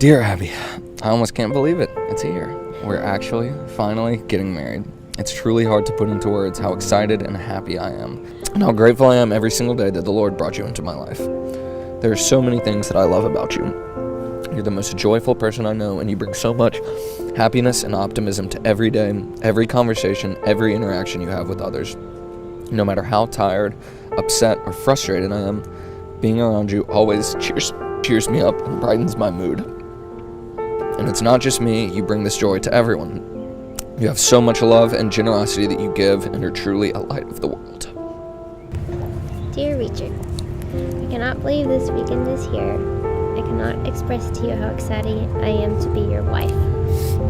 Dear Abby, I almost can't believe it. It's here. We're actually, finally getting married. It's truly hard to put into words how excited and happy I am, and how grateful I am every single day that the Lord brought you into my life. There are so many things that I love about you. You're the most joyful person I know, and you bring so much happiness and optimism to every day, every conversation, every interaction you have with others. No matter how tired, upset, or frustrated I am, being around you always cheers me up and brightens my mood. And it's not just me, you bring this joy to everyone. You have so much love and generosity that you give, and you're truly a light of the world. Dear Richard, I cannot believe this weekend is here. I cannot express to you how excited I am to be your wife.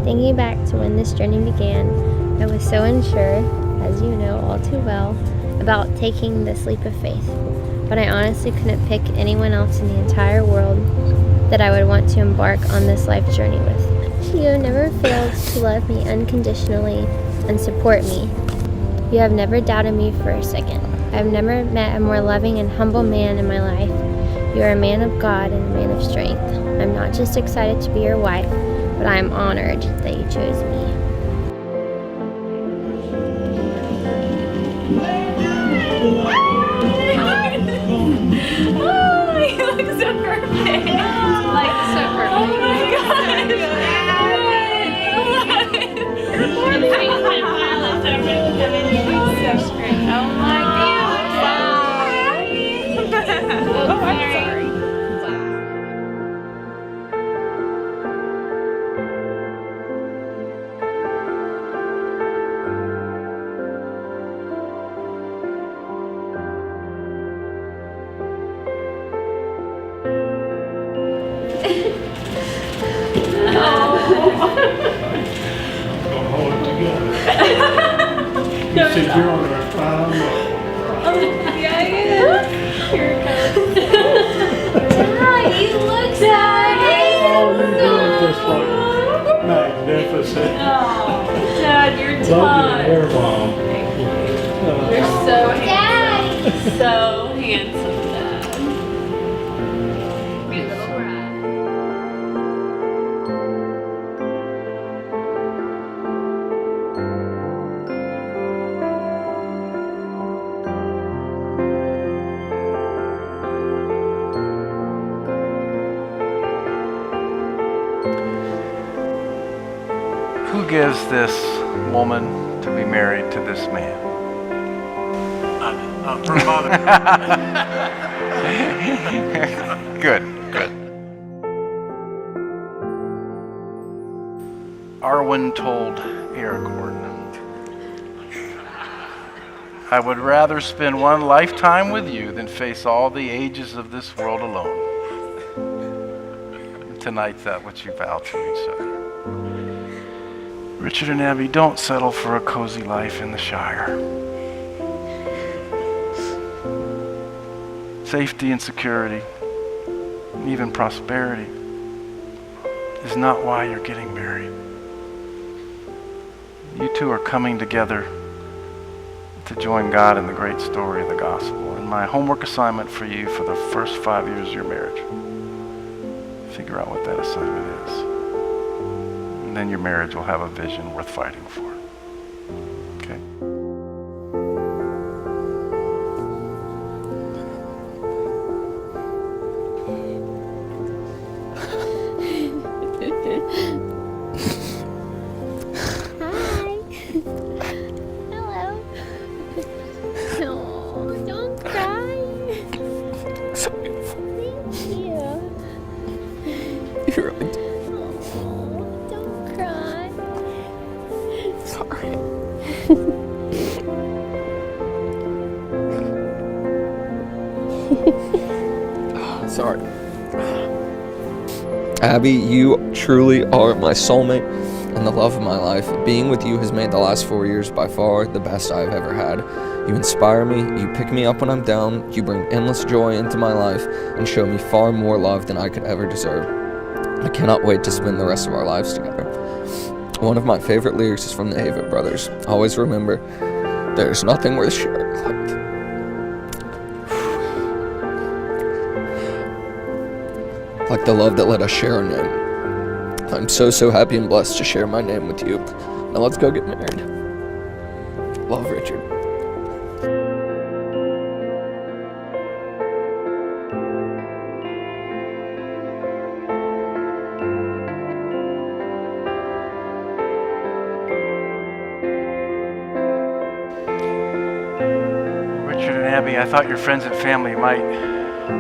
Thinking back to when this journey began, I was so unsure, as you know all too well, about taking this leap of faith. But I honestly couldn't pick anyone else in the entire world that I would want to embark on this life journey with. You have never failed to love me unconditionally and support me. You have never doubted me for a second. I have never met a more loving and humble man in my life. You are a man of God and a man of strength. I'm not just excited to be your wife, but I am honored that you chose me. Oh, you look so perfect. Like, so perfect. Oh my gosh. So great. Oh my gosh. Oh, I'm sorry. You said you're on the final. Yeah, I am. Here it comes. Dad, you look so Oh, you're doing just like magnificent. Oh, Dad, you're Love your done. hair, Mom. You're so handsome. So handsome, Dad. Your little brat. Who gives this woman to be married to this man? Her mother. Good. Arwen told Aragorn, I would rather spend one lifetime with you than face all the ages of this world alone. Tonight's that what you vow to each other. Richard and Abby, don't settle for a cozy life in the Shire. Safety and security, and even prosperity, is not why you're getting married. You two are coming together to join God in the great story of the gospel. And my homework assignment for you for the first 5 years of your marriage, figure out what that assignment is. And then your marriage will have a vision worth fighting for. Okay? Hi. Hello. No, don't cry. So beautiful. Thank you. You really do. Oh, don't cry. Sorry. Sorry. Abby, you truly are my soulmate and the love of my life. Being with you has made the last 4 years by far the best I've ever had. You inspire me, you pick me up when I'm down, you bring endless joy into my life, and show me far more love than I could ever deserve. I cannot wait to spend the rest of our lives together. One of my favorite lyrics is from the Avett Brothers. Always remember, there's nothing worth sharing like the love that let us share a name. I'm so happy and blessed to share my name with you. Now let's go get married. Love, Richard. Richard and Abby, I thought your friends and family might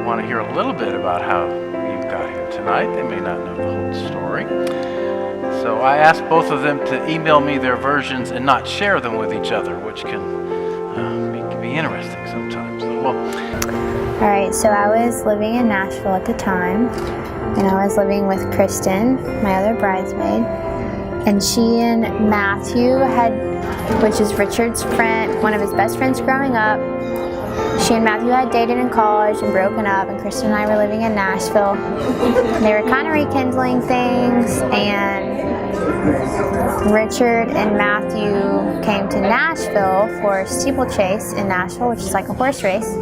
want to hear a little bit about how you got here tonight. They may not know the whole story. So I asked both of them to email me their versions and not share them with each other, which can be interesting sometimes. Well, All right, so I was living in Nashville at the time, and I was living with Kristen, my other bridesmaid, and she and Matthew which is Richard's friend, one of his best friends growing up. She and Matthew had dated in college and broken up, and Kristen and I were living in Nashville. They were kind of rekindling things, and Richard and Matthew came to Nashville for steeplechase in Nashville, which is like a horse race.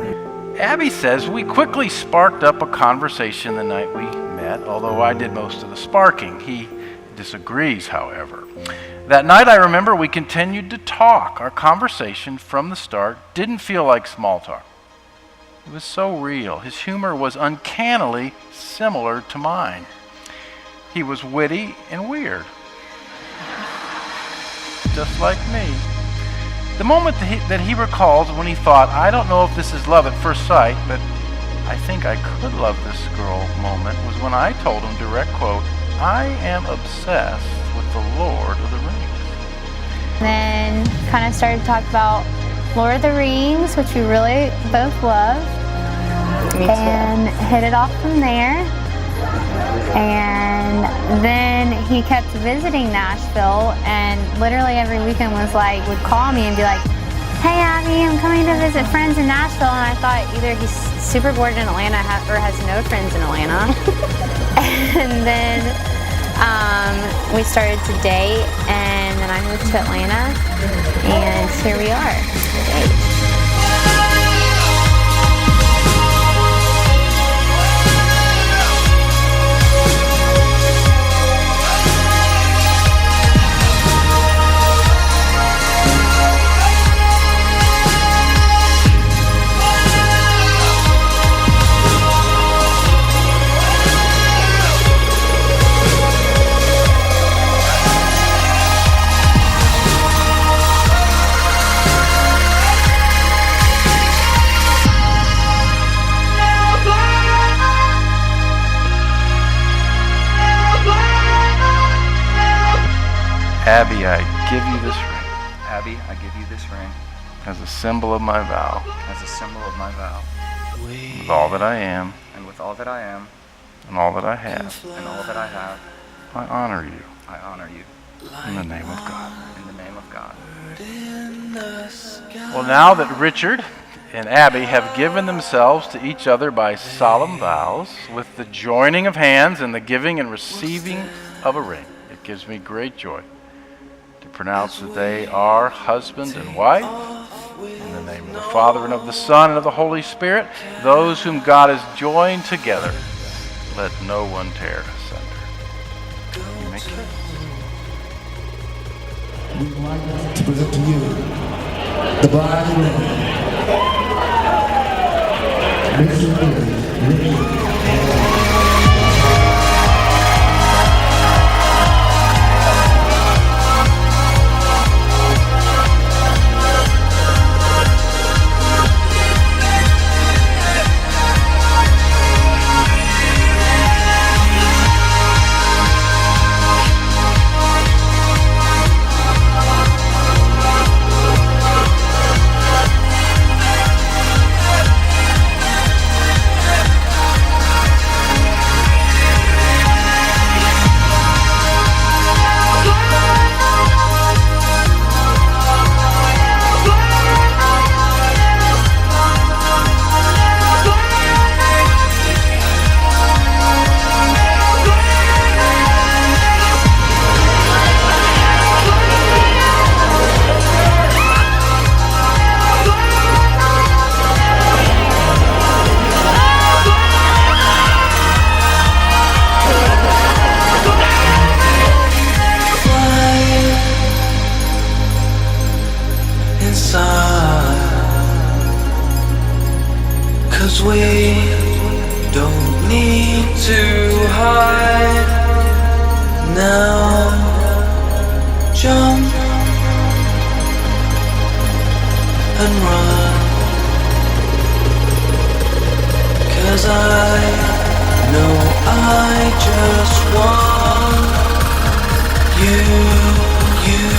Abby says we quickly sparked up a conversation the night we met, although I did most of the sparking. He disagrees, however. That night, I remember we continued to talk. Our conversation from the start didn't feel like small talk. It was so real. His humor was uncannily similar to mine. He was witty and weird, just like me. The moment that he recalls when he thought, I don't know if this is love at first sight, but I think I could love this girl moment was when I told him, direct quote, I am obsessed with the Lord of the Rings. Then kind of started to talk about Lord of the Rings, which we really both love. Me too. And hit it off from there. And then he kept visiting Nashville, and literally every weekend would call me and be like, hey Abby, I'm coming to visit friends in Nashville. And I thought either he's super bored in Atlanta or has no friends in Atlanta. And then we started to date, and then I moved to Atlanta, and here we are. Abby, I give you this ring Abby, I give you this ring as a symbol of my vow, as a symbol of my vow, with all that I am and with all that I am and all that I have. and all that I have, I honor you I honor you in the name of God. in the name of God. Well, now that Richard and Abby have given themselves to each other by solemn vows, with the joining of hands and the giving and receiving of a ring, it gives me great joy to pronounce that they are husband and wife. In the name of the Father, and of the Son, and of the Holy Spirit, those whom God has joined together, let no one tear asunder. You may kiss. We'd like to present to you the bride ring. Mr. Richard. 'cause we don't need to hide now. Jump and run, 'cause I know I just want you.